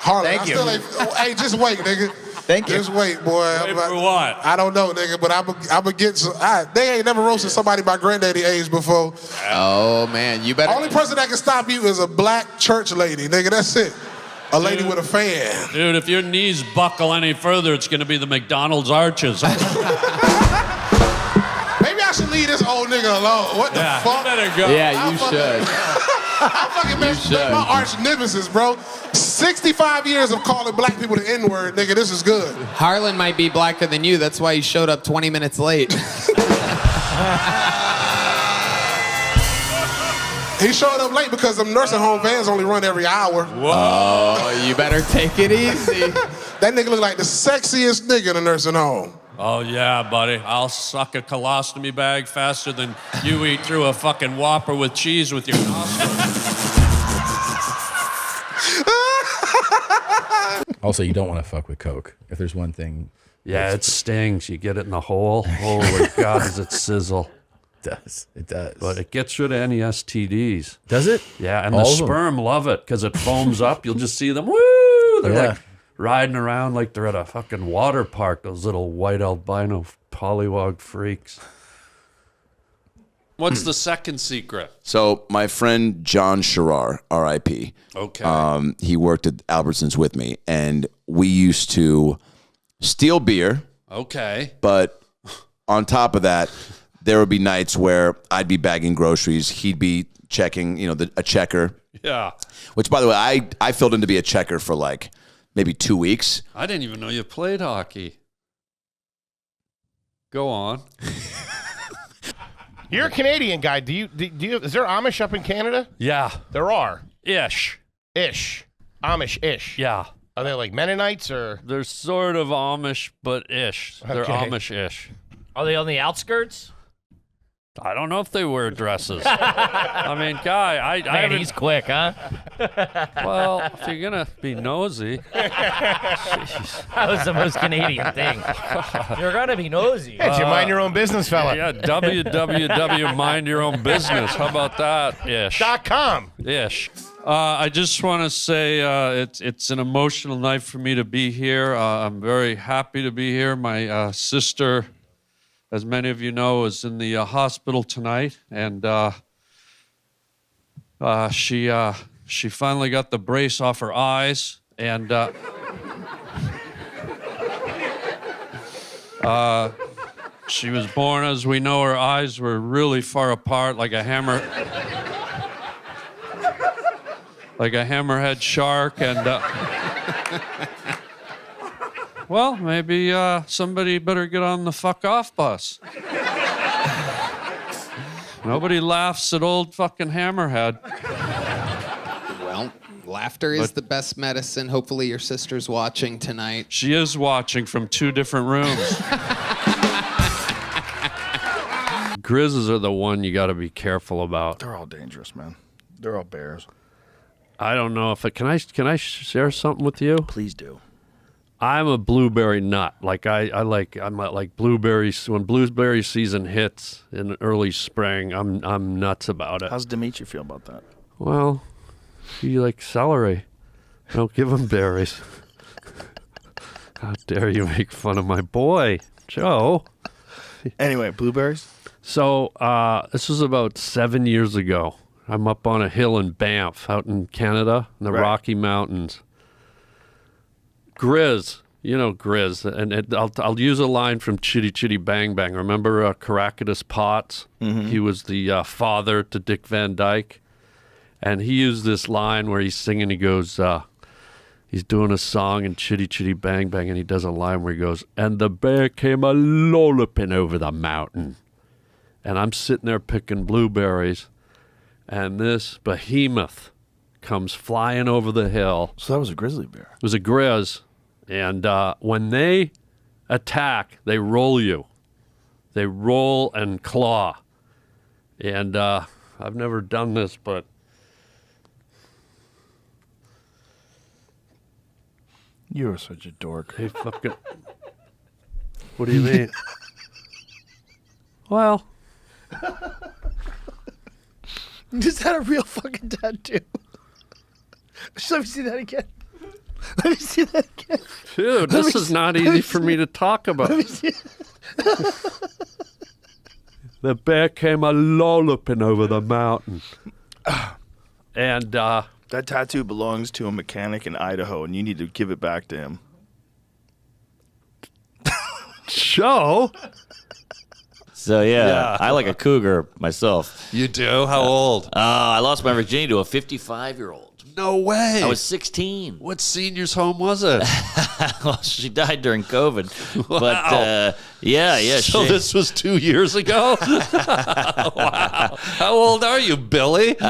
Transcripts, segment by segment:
Harland, Thank you. Hey, just wait, nigga. Thank you. Just wait, boy. Wait for what? I don't know, nigga, but I'm gonna get some. They ain't never roasted somebody my granddaddy age before. Oh, man. You better. Only person that can stop you is a black church lady, nigga. That's it. A lady with a fan. Dude, if your knees buckle any further, it's going to be the McDonald's arches. Maybe I should leave this old nigga alone. What the fuck? You better go. Yeah, you should. I fucking made my arch nemesis, bro. 65 years of calling black people the N-word, nigga. This is good. Harland might be blacker than you. That's why he showed up 20 minutes late. He showed up late because them nursing home vans only run every hour. Whoa. Oh, you better take it easy. That nigga look like the sexiest nigga in a nursing home. Oh, yeah, buddy. I'll suck a colostomy bag faster than you eat through a fucking Whopper with cheese with your nostrils. Also, you don't want to fuck with coke. If there's one thing. Yeah, it stings. You get it in the hole. Holy God, does it sizzle. It does. But it gets rid of any STDs. Does it? Yeah, and All the of them? sperm love it because it foams up. You'll just see them, woo! They're like riding around like they're at a fucking water park, those little white albino pollywog freaks. What's the second secret? So my friend John Sherrar, R.I.P. Okay. He worked at Albertsons with me, and we used to steal beer. Okay. But on top of that, there would be nights where I'd be bagging groceries. He'd be checking, a checker. Yeah. Which, by the way, I filled in to be a checker for like maybe 2 weeks. I didn't even know you played hockey. Go on. You're a Canadian guy. Do you? Is there Amish up in Canada? Yeah. There are. Ish. Amish-ish. Yeah. Are they like Mennonites or? They're sort of Amish, but ish. They're Okay. Amish-ish. Are they on the outskirts? I don't know if they wear dresses. I mean, Guy, I Man, haven't... he's quick, huh? Well, if you're going to be nosy... That was the most Canadian thing. You're going to be nosy. Hey, you mind your own business, fella. Yeah, www. Mind your own business. How about that? Ish. .com. Ish. I just want to say it's an emotional night for me to be here. I'm very happy to be here. My sister, as many of you know, is in the hospital tonight, and she finally got the brace off her eyes, and she was born, as we know, her eyes were really far apart, like a hammerhead shark, and well, maybe somebody better get on the fuck off bus. Nobody laughs at old fucking Hammerhead. Well, laughter is the best medicine. Hopefully your sister's watching tonight. She is watching from 2 different rooms. Grizzlies are the one you got to be careful about. They're all dangerous, man. They're all bears. I don't know if can I share something with you? Please do. I'm a blueberry nut. I'm like blueberries. When blueberry season hits in early spring, I'm nuts about it. How's Dimitri feel about that? Well, he like celery. Don't give him berries. How dare you make fun of my boy, Joe? Anyway, blueberries? So this was about 7 years ago. I'm up on a hill in Banff, out in Canada, in the Rocky Mountains. Grizz, you know Grizz, and I'll use a line from Chitty Chitty Bang Bang. Remember Caractacus Potts? Mm-hmm. He was the father to Dick Van Dyke, and he used this line where he's singing. He goes, he's doing a song in Chitty Chitty Bang Bang, and he does a line where he goes, "And the bear came a lolloping over the mountain," and I'm sitting there picking blueberries, and this behemoth comes flying over the hill. So that was a grizzly bear. It was a grizz. And when they attack, they roll you. They roll and claw. And I've never done this, but... You're such a dork. Hey, fucking... What do you mean? Well... You just had a real fucking tattoo. Just let me see that again. Let me see that again. Dude, this is not easy for me to talk about. The bear came a lolloping over the mountain. And, That tattoo belongs to a mechanic in Idaho, and you need to give it back to him. Joe? So yeah, I like a cougar myself. You do? How old? I lost my virginity to a 55-year-old. No way. I was 16. What senior's home was it? Well, she died during COVID. Wow. But yeah. So this was 2 years ago? Wow. How old are you, Billy? No,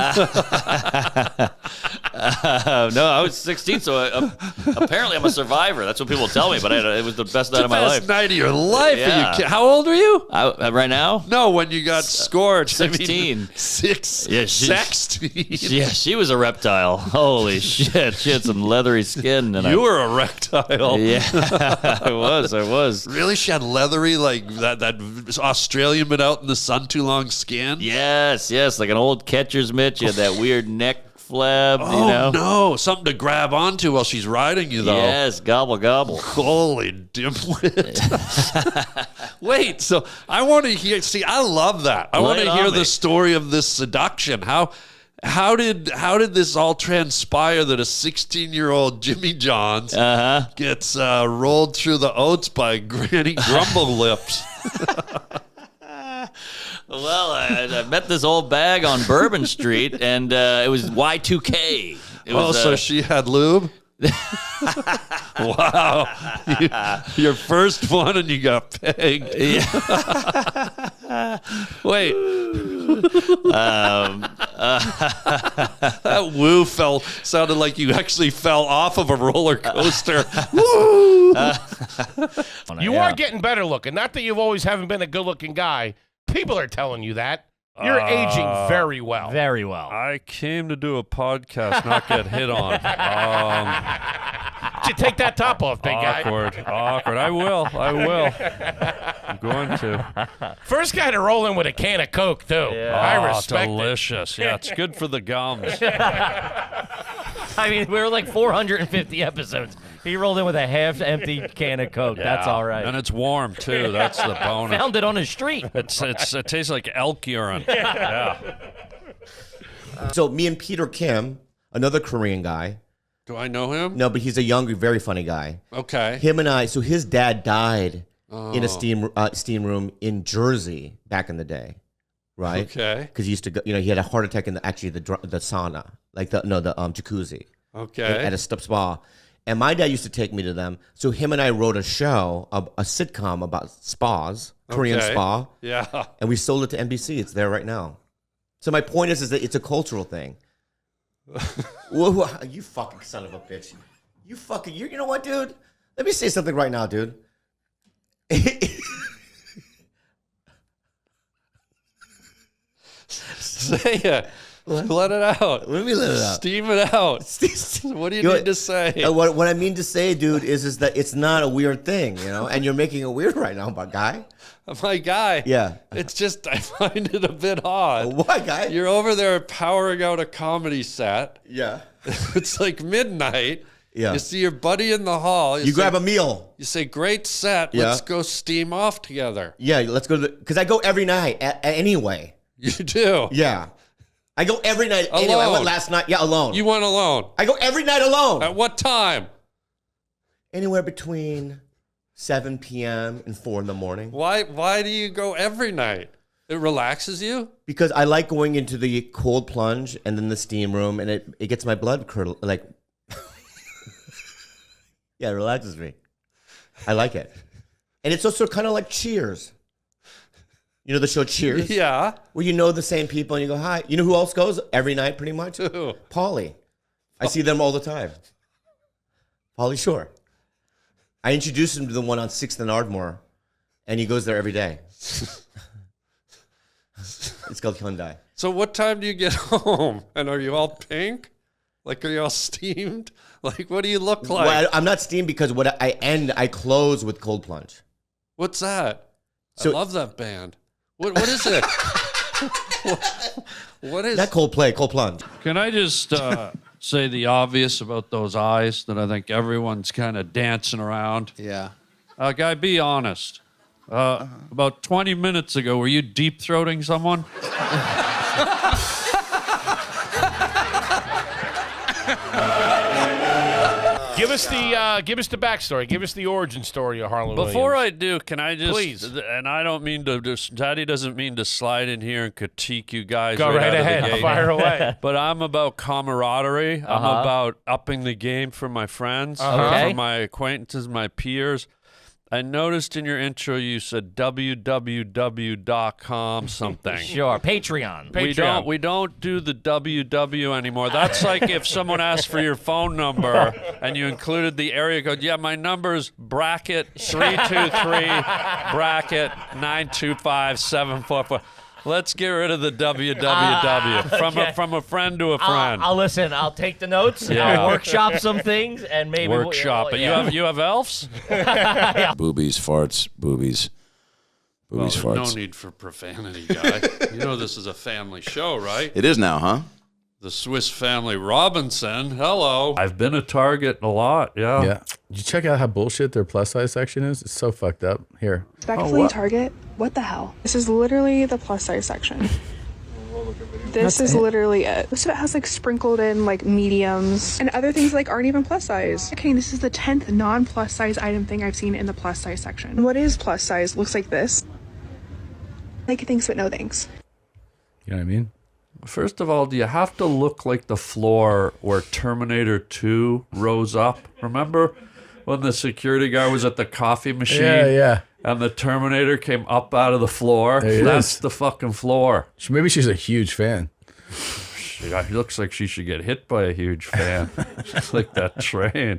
I was 16, so apparently I'm a survivor. That's what people tell me, but it was the best night of my life. Best night of your life. Yeah. Are you how old are you? Right now? No, when you got scorched. 16. 16. Yeah, 16. Yeah, she was a reptile. Holy shit. She had some leathery skin. And You were a reptile. Yeah, I was. Really? She had leathery, like that Australian been out in the sun too long skin? Yes, like an old catcher's mitt. She had that weird neck flab, Oh, you know? no. Something to grab onto while she's riding you, though. Yes, gobble, gobble. Holy dimwit. Wait, so I want to hear, see, I love that. I want Lay to it on hear me. the story of this seduction. How did this all transpire that a 16-year-old Jimmy Johns gets rolled through the oats by Granny Grumble Lips? Well, I met this old bag on Bourbon Street, and it was Y2K. It was, so she had lube? Wow. Your first one and you got pegged. Wait. That woo sounded like you actually fell off of a roller coaster. Woo! You are getting better looking. Not that you've always haven't been a good-looking guy. People are telling you that. You're aging very well. Very well. I came to do a podcast, not get hit on. You take that top off, big guy. Awkward. I will. I'm going to. First guy to roll in with a can of Coke, too. I respect delicious. Yeah, it's good for the gums. I mean, we were like 450 episodes. He rolled in with a half-empty can of Coke. That's all right. And it's warm, too. That's the bonus. Found it on the street. It tastes like elk urine. Yeah. So me and Peter Kim, another Korean guy. Do I know him? No, but he's a young, very funny guy. Okay. Him and I. So his dad died in a steam room in Jersey back in the day, right? Okay. Because he used to go. You know, he had a heart attack in the sauna, like the jacuzzi. Okay. At a spa. And my dad used to take me to them. So him and I wrote a show, a sitcom about spas, Korean spa. Yeah. And we sold it to NBC. It's there right now. So my point is that it's a cultural thing. Whoa, you fucking son of a bitch. You know what, dude? Let me say something right now, dude. Say it. Let it out. Let me let it out. Steam it out. What do you need to say? What I mean to say, dude, is that it's not a weird thing, you know? And you're making it weird right now, my guy. My guy. Yeah. It's just, I find it a bit odd. Why, guy? You're over there powering out a comedy set. Yeah. It's like midnight. Yeah. You see your buddy in the hall. You grab a meal. You say, great set. Yeah. Let's go steam off together. Yeah, let's go to because I go every night anyway. You do? Yeah. I go every night anyway. I went last night. Yeah, alone. You went alone? I go every night alone. At what time? Anywhere between 7 p.m. and 4 in the morning. Why do you go every night? It relaxes you? Because I like going into the cold plunge and then the steam room, and it gets my blood curdle like. Yeah, it relaxes me. I like it, and it's also kind of like Cheers. You know the show Cheers? Yeah. Where you know the same people and you go, hi. You know who else goes every night pretty much? Who? Pauly. I see them all the time. Pauly Shore. I introduced him to the one on 6th and Ardmore, and he goes there every day. It's called Hyundai. So what time do you get home? And are you all pink? Like, are you all steamed? Like, what do you look like? Well, I'm not steamed because I close with cold plunge. What's that? So, I love that band. What is it? what is that? Cold plunge. Can I just say the obvious about those eyes that I think everyone's kind of dancing around. Yeah. Guy, be honest. About 20 minutes ago, were you deep-throating someone? Give us the backstory. Give us the origin story of Harland Williams. Before I do, can I just... Please. And I don't mean to... Daddy doesn't mean to slide in here and critique you guys. Go right out of the ahead. gate. Fire away. But I'm about camaraderie. I'm about upping the game for my friends, Okay. for my acquaintances, my peers. I noticed in your intro you said www.com something. Sure, Patreon. We don't do the WW anymore. That's like if someone asked for your phone number and you included the area code. Yeah, my number's bracket 323 bracket 925-744. Let's get rid of the www from a friend to a friend. I'll listen. I'll take the notes. Yeah. I'll workshop some things and maybe Workshop. But you have elves? Boobies, farts, boobies. Boobies, Well, farts. no need for profanity, guy. You know this is a family show, right? It is now, huh? The Swiss Family Robinson. Hello. I've been a target a lot, yeah. Yeah. Did you check out how bullshit their plus size section is? It's so fucked up. Here. Respectfully, Target. What the hell? This is literally the plus size section. This is literally it. Most of it has like sprinkled in like mediums and other things like aren't even plus size. Okay, this is the 10th non-plus size item thing I've seen in the plus size section. What is plus size? Looks like this. Like thanks but no thanks. You know what I mean? First of all, do you have to look like the floor where Terminator 2 rose up? Remember when the security guy was at the coffee machine? Yeah. And the Terminator came up out of the floor? That's the fucking floor. Maybe she's a huge fan. She looks like she should get hit by a huge fan. Just like that train.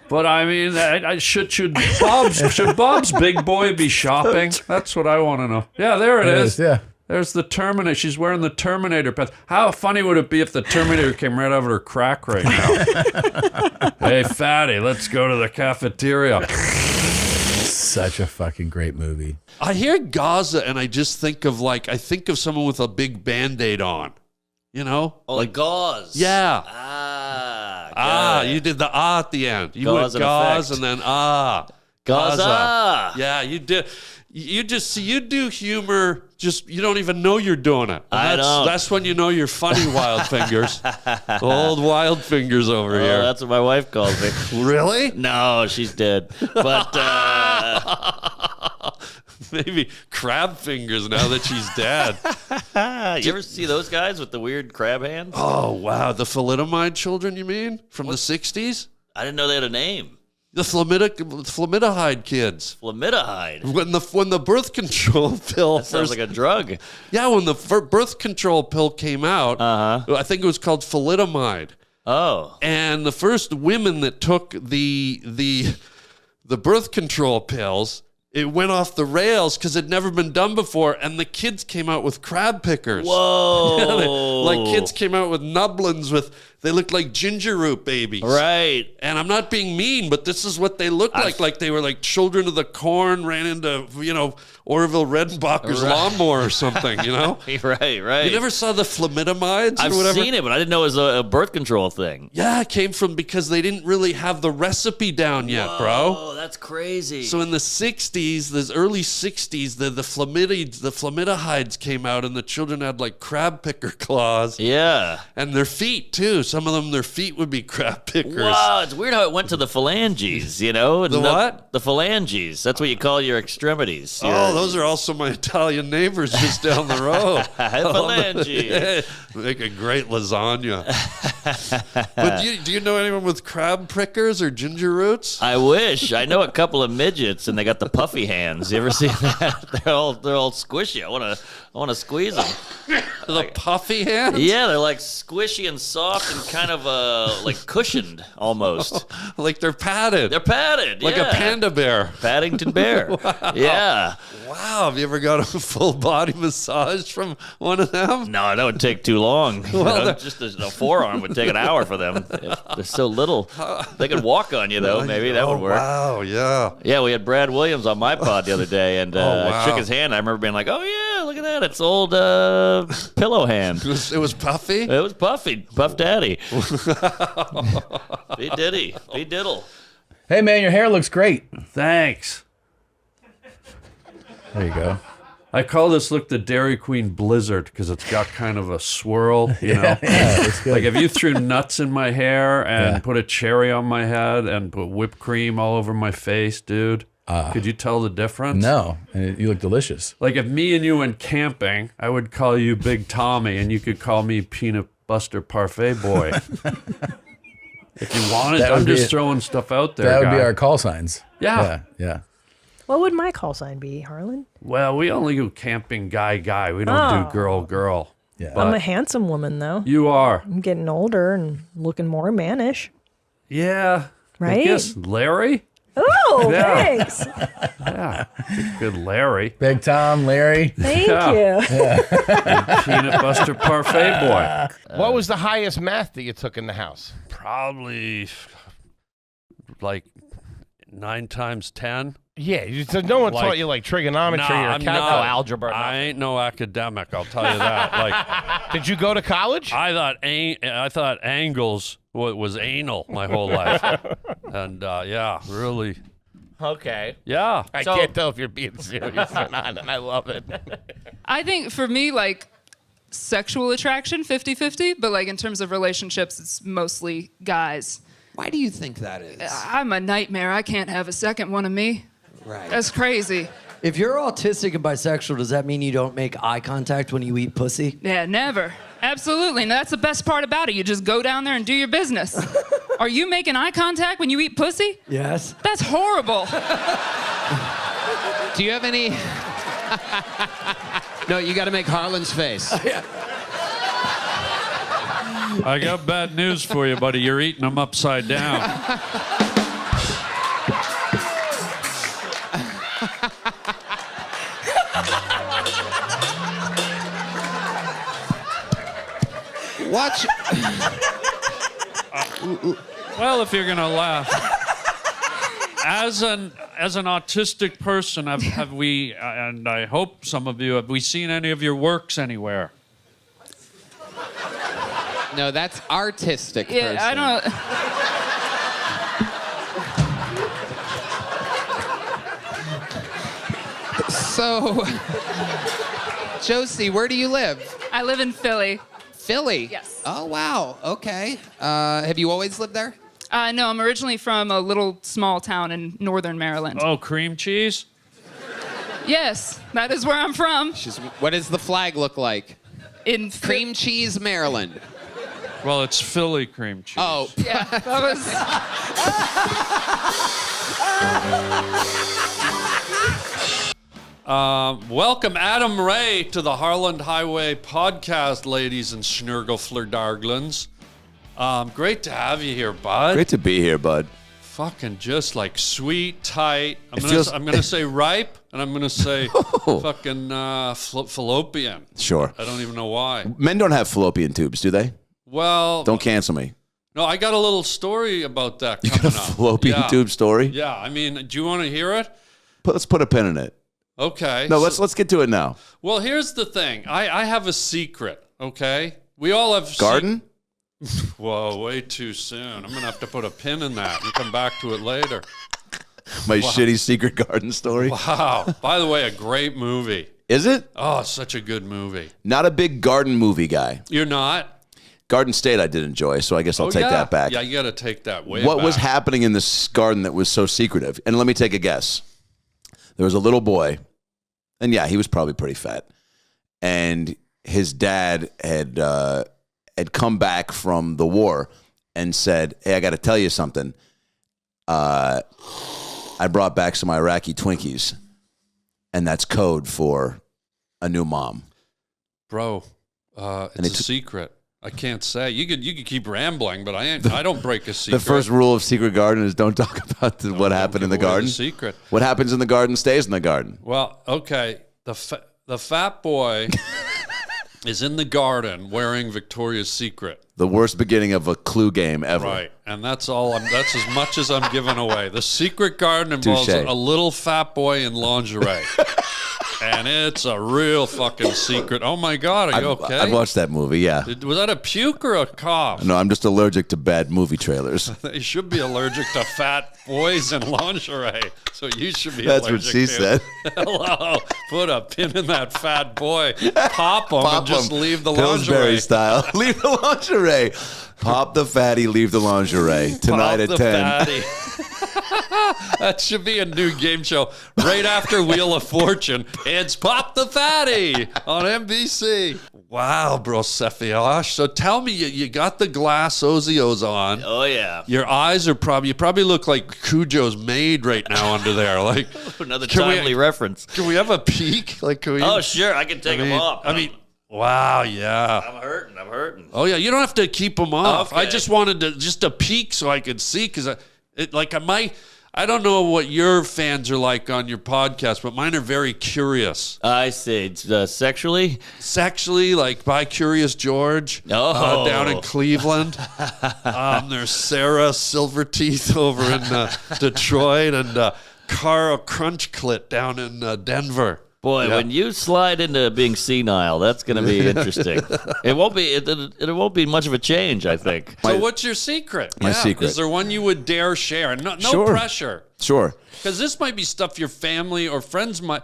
But I mean, should Bob's big boy be shopping? That's what I want to know. Yeah, there it is. Yeah. There's the Terminator. She's wearing the Terminator pants. How funny would it be if the Terminator came right out of her crack right now? Hey, fatty, let's go to the cafeteria. Such a fucking great movie. I hear Gaza and I just think of someone with a big Band-Aid on. You know? Oh, like gauze. Yeah. You did the at the end. You Gauze went and gauze effect. and then Gaza. Yeah, you did. You do humor. Just you don't even know you're doing it. And that's when you know you're funny, Wild Fingers. Old Wild Fingers over here. That's what my wife calls me. Really? No, she's dead. But maybe crab fingers now that she's dead. You ever see those guys with the weird crab hands? Oh wow, the thalidomide children, you mean from the '60s? I didn't know they had a name. The Flamidahide kids. Flamidahide. When the birth control pill That sounds like a drug. Yeah, when the birth control pill came out, I think it was called thalidomide. Oh. And the first women that took the birth control pills, it went off the rails because it had never been done before, and the kids came out with crab pickers. Whoa. Like kids came out with nublins they looked like ginger root babies. Right. And I'm not being mean, but this is what they looked like. Like they were like children of the corn, ran into, Orville Redenbacher's lawnmower or something, Right. You never saw the flamidamides I've or whatever? seen it, but I didn't know it was a birth control thing. Yeah, it came from because they didn't really have the recipe down yet, bro. Oh, that's crazy. So in the 60s, the early 60s, the flamidihides came out and the children had like crab picker claws. Yeah. And their feet too. Some of them, their feet would be crab pickers. Wow, it's weird how it went to the phalanges, The what? The phalanges. That's what you call your extremities. Oh, those are also my Italian neighbors just down the road. Phalanges. Make a great lasagna. But do you know anyone with crab prickers or ginger roots? I wish. I know a couple of midgets, and they got the puffy hands. You ever see that? They're all squishy. I want to squeeze them. The puffy hands? Yeah, they're like squishy and soft and kind of like cushioned almost. Like they're padded. They're padded. Like a panda bear. Paddington Bear. Wow. Yeah. Wow. Have you ever got a full body massage from one of them? No, that would take too long. Just a forearm would take an hour for them. They're so little. They could walk on you, though. Maybe that would work. Wow, yeah. Yeah, we had Brad Williams on my pod the other day, and I shook his hand. I remember being like, oh, yeah, look at that. It's old Pillow Hand. It was Puffy? It was Puffy. Puff Daddy. P. Diddy. P. Diddle. Hey, man, your hair looks great. Thanks. There you go. I call this look the Dairy Queen Blizzard because it's got kind of a swirl, you know? Yeah, it's good. Like if you threw nuts in my hair and put a cherry on my head and put whipped cream all over my face, dude, could you tell the difference? No, and you look delicious. Like if me and you went camping, I would call you Big Tommy and you could call me Peanut Buster Parfait Boy. If you wanted, I'm just throwing stuff out there. That would be our call signs. Yeah. Yeah. What would my call sign be, Harland? Well, we only do camping guy. We don't do girl. Yeah. I'm a handsome woman, though. You are. I'm getting older and looking more mannish. Yeah. Right? I guess Larry? Oh, Yeah. thanks. Yeah. Good Larry. Big Tom, Larry. Thank you. And Peanut Buster Parfait Boy. What was the highest math that you took in the house? Probably like 9 times 10. Yeah, so no one taught you like trigonometry or algebra. I ain't no academic, I'll tell you that. Like, did you go to college? I thought angles was anal my whole life, and yeah, really. Okay. Yeah. I can't tell if you're being serious or not, and I love it. I think for me, like, sexual attraction, 50-50, but like in terms of relationships, it's mostly guys. Why do you think that is? I'm a nightmare. I can't have a second one of me. Right. That's crazy. If you're autistic and bisexual, does that mean you don't make eye contact when you eat pussy? Yeah, never. Absolutely. And that's the best part about it. You just go down there and do your business. Are you making eye contact when you eat pussy? Yes. That's horrible. Do you have any... No, you got to make Harland's face. I got bad news for you, buddy. You're eating them upside down. Watch. Well, if you're gonna laugh, as an autistic person, have we? And I hope some of you have we seen any of your works anywhere? No, that's artistic. Yeah, person. I don't. So, Josie, where do you live? I live in Philly. Philly? Yes. Oh, wow. Okay. Have you always lived there? No, I'm originally from a little small town in northern Maryland. Oh, cream cheese? Yes, that is where I'm from. What does the flag look like? In Cream cheese, Maryland. Well, it's Philly cream cheese. Oh. Yeah, that was... Welcome, Adam Ray, to the Harland Highway Podcast, ladies and Schnurgelflerdarglins. Great to have you here, bud. Great to be here, bud. Fucking just like sweet, tight. I'm It gonna say ripe, and I'm gonna say fucking fallopian. Sure. I don't even know why. Men don't have fallopian tubes, do they? Well, Don't cancel me. no, I got a little story about that You coming got a up. fallopian tube story? Yeah, I mean, do you want to hear it? Let's put a pin in it. Okay. No, let's get to it now. Well, here's the thing. I have a secret, okay? We all have... Garden? Whoa, way too soon. I'm going to have to put a pin in that and come back to it later. My shitty secret garden story? Wow. By the way, a great movie. Is it? Oh, such a good movie. Not a big garden movie guy. You're not? Garden State I did enjoy, so I guess I'll take yeah. that back. Yeah, you got to take that way What back. was happening in this garden that was so secretive? And let me take a guess. There was a little boy, and yeah, he was probably pretty fat. And his dad had come back from the war and said, "Hey, I got to tell you something. I brought back some Iraqi Twinkies, and that's code for a new mom." Bro, it's a secret. I can't say. You could keep rambling, but I don't break a secret. The first rule of Secret Garden is don't talk about what happened in the garden. The secret. What happens in the garden stays in the garden. Well, okay. The fat boy is in the garden wearing Victoria's Secret. The worst beginning of a Clue game ever. Right, and that's all. That's as much as I'm giving away. The Secret Garden involves Touché. a little fat boy in lingerie. and it's a real fucking secret. Oh my God, are you okay? I've watched that movie, yeah. Was that a puke or a cough? No, I'm just allergic to bad movie trailers. You should be allergic to fat boys in lingerie, so you should be That's allergic what she to. said. Hello. Put a pin in that fat boy. Pop him and just leave the Pillsbury lingerie. style. Leave the lingerie. Pop the fatty, leave the lingerie. Tonight Pop at the 10. fatty. That should be a new game show. Right after Wheel of Fortune, it's Pop the Fatty on NBC. Wow, bro, Cephalosh. So tell me, you got the glass Ozios on. Oh, yeah. Your eyes are you probably look like Cujo's maid right now under there. Like Another timely reference. Can we have a peek? Like, can we? Oh, sure. I can take them off. I mean, wow, yeah. I'm hurting. Oh yeah, you don't have to keep them off. Okay. I just wanted to a peek so I could see because I don't know what your fans are like on your podcast, but mine are very curious. I see. Sexually, like by Curious George down in Cleveland. There's Sarah Silverteeth over in Detroit and Carl Crunchclit down in Denver. Boy, Yeah. when you slide into being senile, that's going to be interesting. It won't be much of a change, I think. So what's your secret? My secret. Is there one you would dare share? No Sure. pressure. Sure. Because this might be stuff your family or friends might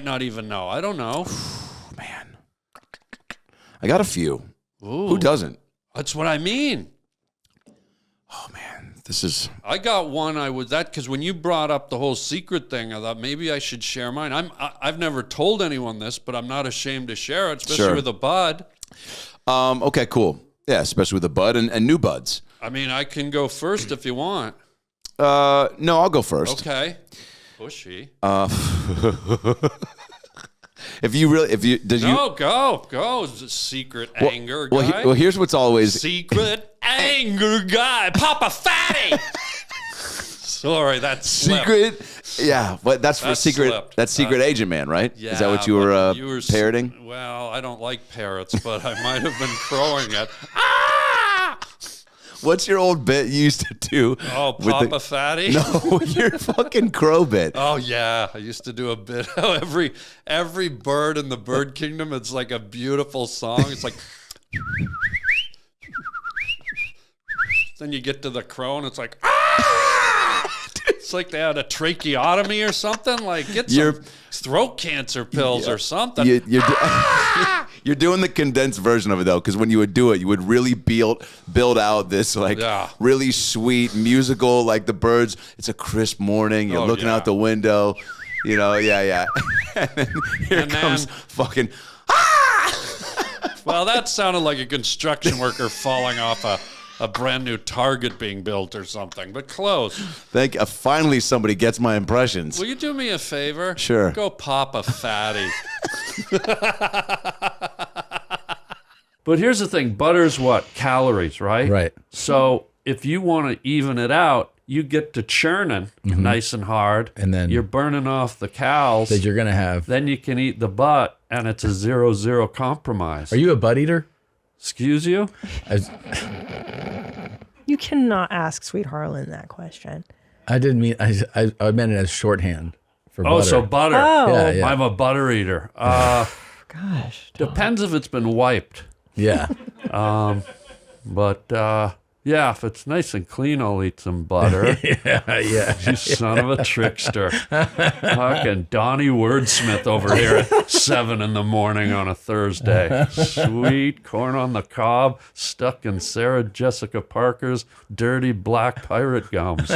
not even know. I don't know. Man. I got a few. Ooh. Who doesn't? That's what I mean. Oh, man. This is... I got one. Because when you brought up the whole secret thing, I thought maybe I should share mine. I've never told anyone this, but I'm not ashamed to share it, especially Sure. with a bud. Okay, cool. Yeah, especially with a bud and new buds. I mean, I can go first if you want. No, I'll go first. Okay. Pushy. Go. It's a secret anger guy. Well, here's what's always... Secret anger guy. Papa Fatty. Sorry, that's Secret... Yeah, but that's for That secret... slipped. That's Secret Agent Man, right? Yeah, Is that what you were parroting? Well, I don't like parrots, but I might have been crowing it. What's your old bit you used to do? Oh, Papa Fatty? No, your fucking crow bit. Oh yeah, I used to do a bit. Every bird in the bird kingdom, it's like a beautiful song. It's like, then you get to the crow and it's like, it's like they had a tracheotomy or something. Like get some throat cancer pills or something. You're doing the condensed version of it though, because when you would do it, you would really build out this really sweet musical, like the birds. It's a crisp morning. You're looking out the window. You know, yeah. And then here comes fucking. Well, that sounded like a construction worker falling off a brand new Target being built or something, but close. Finally somebody gets my impressions. Will you do me a favor? Sure. Go Papa Fatty. But here's the thing. Butter's what? Calories, right? Right. So if you want to even it out, you get to churning nice and hard. And then you're burning off the cows. that you're going to have. Then you can eat the butt, and it's a 0-0 compromise. Are you a butt eater? Excuse you? You cannot ask Sweet Harlan that question. I didn't mean, I meant it as shorthand for butter. Oh, so butter. Oh. Yeah. I'm a butter eater. Gosh. Depends if it's been wiped. Yeah. But yeah, if it's nice and clean, I'll eat some butter. yeah. You son of a trickster. Fucking Donnie Wordsmith over here at 7 a.m. on a Thursday. Sweet corn on the cob stuck in Sarah Jessica Parker's dirty black pirate gums.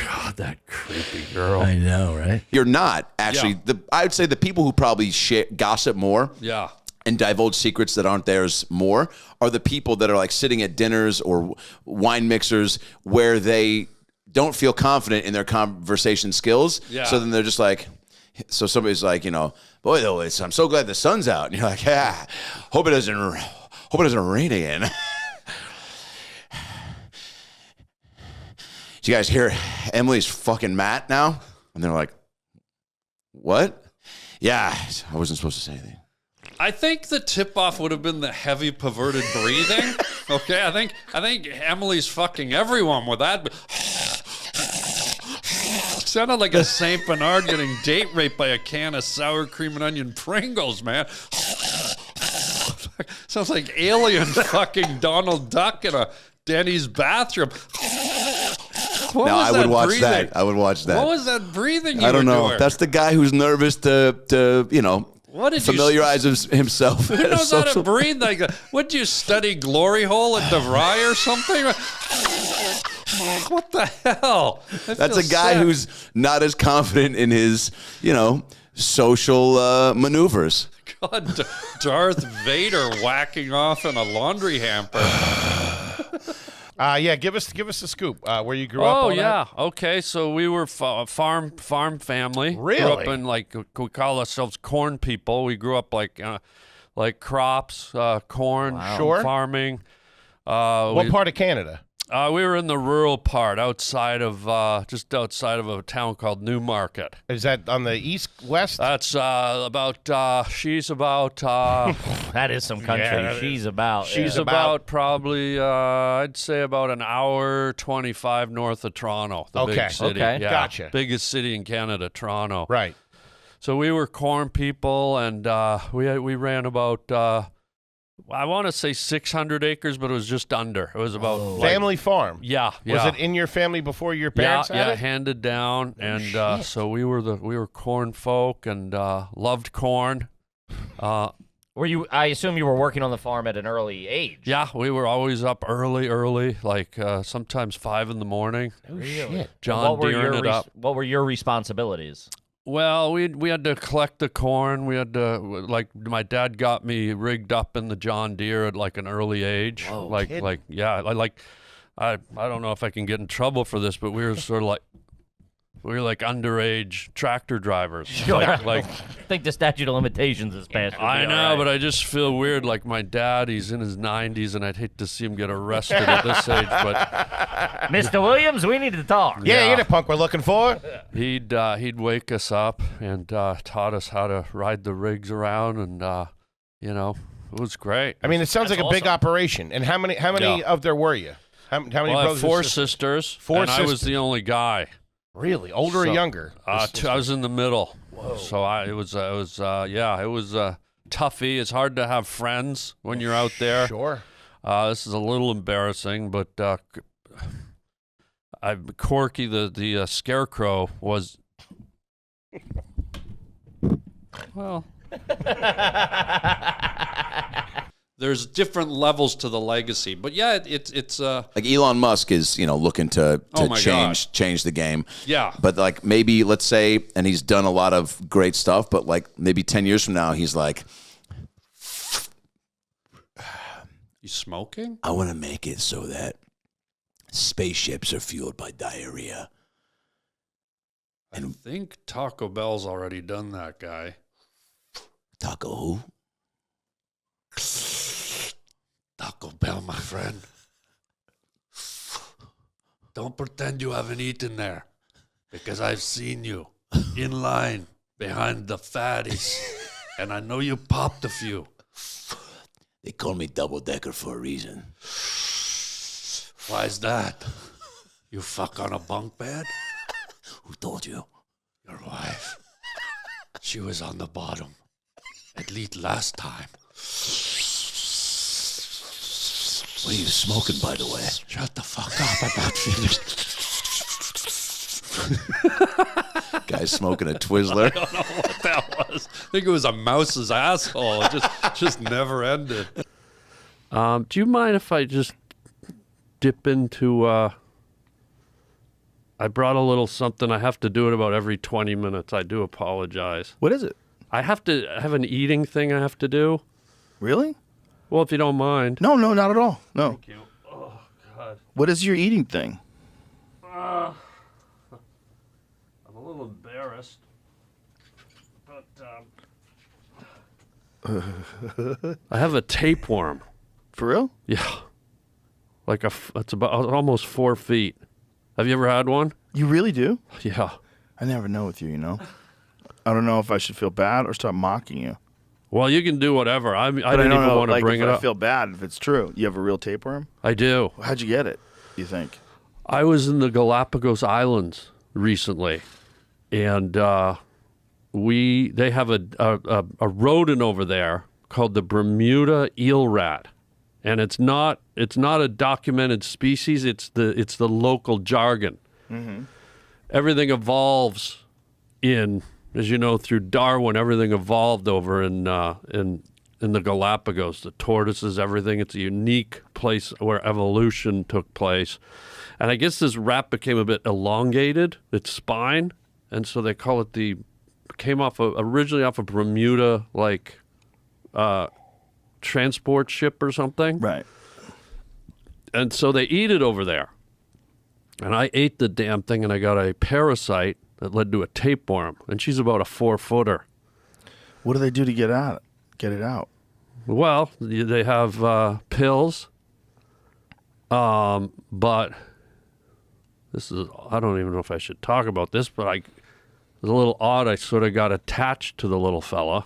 God, that creepy girl. I know, right? You're not actually. I would say the people who probably gossip more. Yeah. And divulge secrets that aren't theirs more are the people that are like sitting at dinners or wine mixers where they don't feel confident in their conversation skills. Yeah. So then they're just like, so somebody's like, boy, though, I'm so glad the sun's out. And you're like, yeah, hope it doesn't rain again. Did you guys hear Emily's fucking Matt now? And they're like, what? Yeah, I wasn't supposed to say anything. I think the tip-off would have been the heavy, perverted breathing. Okay, I think Emily's fucking everyone with that. sounded like a Saint Bernard getting date raped by a can of sour cream and onion Pringles, man. Sounds like alien fucking Donald Duck in a Denny's bathroom. What Now was I would that watch breathing? that. I would watch that. What was that breathing you I don't were know. doing? That's the guy who's nervous to What did familiarize himself. Who knows how to breathe like that? Would you study glory hole at DeVry or something? What the hell? That's a guy who's not as confident in his, social maneuvers. God, Darth Vader whacking off in a laundry hamper. Yeah, give us a scoop. Where you grew up? Oh all yeah, that? okay. So we were farm family. Really? Grew up in we call ourselves corn people. We grew up like crops, corn, Sure. farming. What part of Canada? We were in the rural part, just outside of a town called Newmarket. Is that on the east, west? That's she's about. That is some country. Yeah, She's about. She's about probably, I'd say about an hour 25 north of Toronto, the big city. Okay, yeah, gotcha. Biggest city in Canada, Toronto. Right. So we were corn people, and we ran about. I want to say 600 acres, but it was just under. It was about family farm. Yeah. Was it in your family before your parents had it? handed down, and so we were corn folk and loved corn. Were you? I assume you were working on the farm at an early age. Yeah, we were always up early, like sometimes 5 in the morning. Oh shit! John Deereing it up. What were your responsibilities? Well, we had to collect the corn. We had to, my dad got me rigged up in the John Deere at like an early age. Whoa, I don't know if I can get in trouble for this, but we were sort of like underage tractor drivers. I think the statute of limitations is passed. I know, but I just feel weird. Like my dad, he's in his 90s, and I'd hate to see him get arrested at this age. But Mr. Williams, we need to talk. Yeah, you're the punk we're looking for. he'd wake us up and taught us how to ride the rigs around, and it was great. I mean, it sounds like a big operation. And how many of there were you? How many I brothers? have 4 sisters. I was the only guy. Really, older or younger? I was in the middle. Whoa. So it was toughy. It's hard to have friends when you're out there. Sure. This is a little embarrassing, but Corky the scarecrow was. Well. There's different levels to the legacy, but yeah, it's like Elon Musk is looking to change the game. Yeah, but like maybe let's say, and he's done a lot of great stuff, but like maybe 10 years from now, he's like, you smoking? I want to make it so that spaceships are fueled by diarrhea. I think Taco Bell's already done that, guy. Taco who? Taco Bell, my friend. Don't pretend you haven't eaten there, because I've seen you in line behind the fatties, and I know you popped a few. They call me Double Decker for a reason. Why's that? You fuck on a bunk bed? Who told you? Your wife. She was on the bottom, at least last time. What are you smoking, by the way? Shut the fuck up. I'm not finished. Guy's smoking a Twizzler. I don't know what that was. I think it was a mouse's asshole. It just never ended. Do you mind if I just dip into... I brought a little something. I have to do it about every 20 minutes. I do apologize. What is it? I have an eating thing I have to do. Really? Well, if you don't mind. No, not at all. No. Thank you. Oh, God. What is your eating thing? I'm a little embarrassed. But I have a tapeworm. For real? Yeah. It's about almost 4 feet. Have you ever had one? You really do? Yeah. I never know with you, I don't know if I should feel bad or start mocking you. Well, you can do whatever. I didn't even want to bring it up. I feel bad if it's true. You have a real tapeworm? I do. How'd you get it, you think? I was in the Galapagos Islands recently, and they have a rodent over there called the Bermuda eel rat, and it's not a documented species. It's the local jargon. Mm-hmm. Everything evolves as you know, through Darwin. Everything evolved over in the Galapagos. The tortoises, everything. It's a unique place where evolution took place, and I guess this rat became a bit elongated, its spine, and so they call it originally off a Bermuda transport ship or something. Right. And so they eat it over there. And I ate the damn thing, and I got a parasite that led to a tapeworm, and she's about a 4-footer. What do they do to get it out? Well, they have pills, but this is, I don't even know if I should talk about this, but it was a little odd. I sort of got attached to the little fella.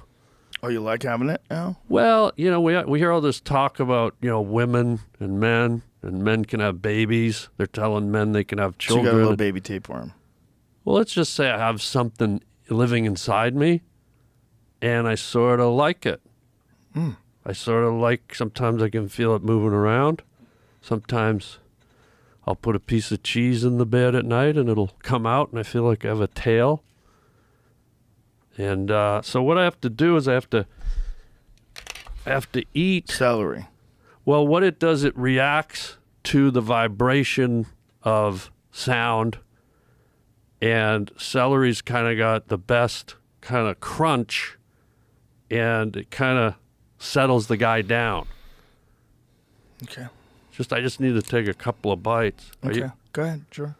Oh, you like having it now? Well, you know, we hear all this talk about, you know, women and men can have babies. They're telling men they can have children. So you got a little baby tapeworm. Well, let's just say I have something living inside me, and I sort of like it. Mm. I sort of like, sometimes I can feel it moving around. Sometimes I'll put a piece of cheese in the bed at night, and it'll come out, and I feel like I have a tail. And so what I have to do is I have to eat celery. Well, what it does, it reacts to the vibration of sound, and celery's kind of got the best kind of crunch, and it kind of settles the guy down. Okay. I just need to take a couple of bites. Okay. Go ahead, sure.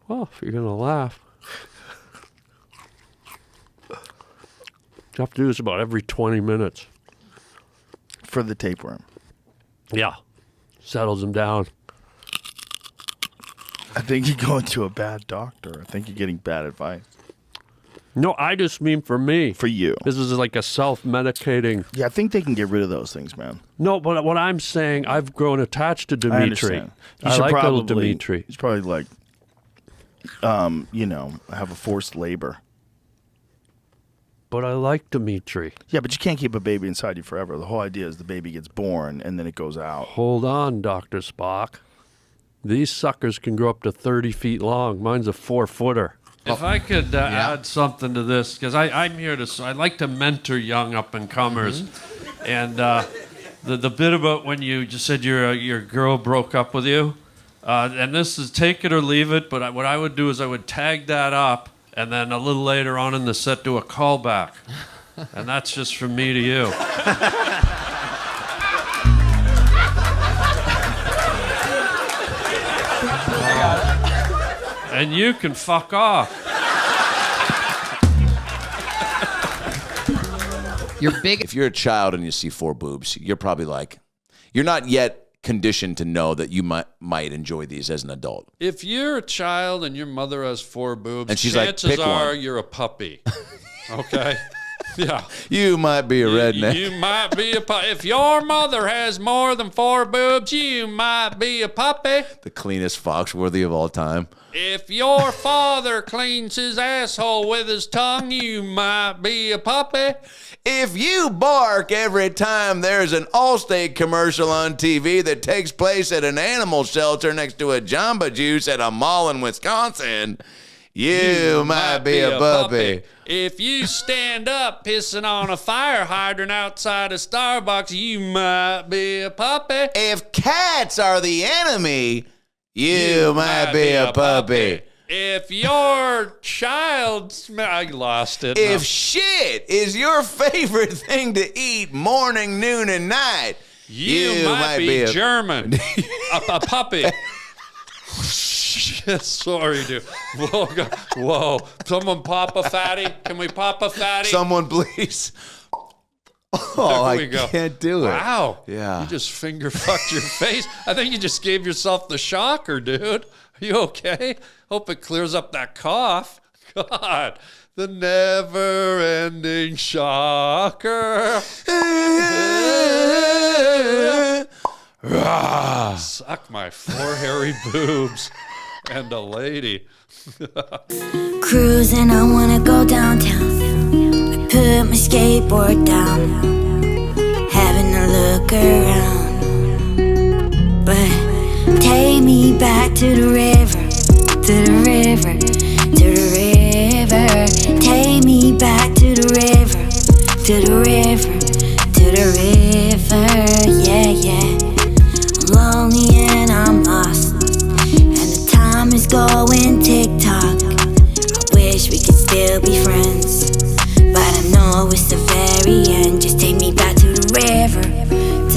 Well, if you're going to laugh. You have to do this about every 20 minutes. For the tapeworm. Yeah. Settles him down. I think you're going to a bad doctor. I think you're getting bad advice. No, I just mean for me. For you. This is like a self-medicating. Yeah, I think they can get rid of those things, man. No, but what I'm saying, I've grown attached to Dimitri. I understand. I like little Dimitri. He's probably like, have a forced labor. But I like Dimitri. Yeah, but you can't keep a baby inside you forever. The whole idea is the baby gets born and then it goes out. Hold on, Dr. Spock. These suckers can grow up to 30 feet long. Mine's a 4-footer. If I could add something to this, because I like to mentor young up-and-comers. Mm-hmm. And the bit about when you just said your girl broke up with you, and this is take it or leave it, but what I would do is I would tag that up, and then a little later on in the set do a callback. And that's just from me to you. And you can fuck off. You're big. If you're a child and you see 4 boobs, you're probably like, you're not yet conditioned to know that you might enjoy these as an adult. If you're a child and your mother has 4 boobs, and she's chances like, pick are one. you're a puppy. Okay? Yeah. You might be a redneck. You might be a puppy. If your mother has more than 4 boobs, you might be a puppy. The cleanest Foxworthy of all time. If your father cleans his asshole with his tongue, you might be a puppy. If you bark every time there's an Allstate commercial on TV that takes place at an animal shelter next to a Jamba Juice at a mall in Wisconsin, you might be a puppy. If you stand up pissing on a fire hydrant outside of Starbucks, you might be a puppy. If cats are the enemy, you might be a puppy. If your child, I lost it. If shit is your favorite thing to eat morning, noon, and night, you might be German. a puppy. Sorry, dude. Whoa, God. Whoa. Someone pop a fatty. Can we pop a fatty? Someone, please. Oh, I can't do it. Wow. Yeah. You just finger fucked your face. I think you just gave yourself the shocker, dude. Are you okay? Hope it clears up that cough. God. The never-ending shocker. Suck my 4 hairy boobs and a lady. Cruising, I wanna go downtown. I put my skateboard down, having a look around. But take me back to the river, to the river, to the river. Take me back to the river, to the river, to the river. Yeah, yeah. I'm lonely and I'm lost, and the time is going tick-tock. I wish we could still be friends, but I know it's the very end. Just take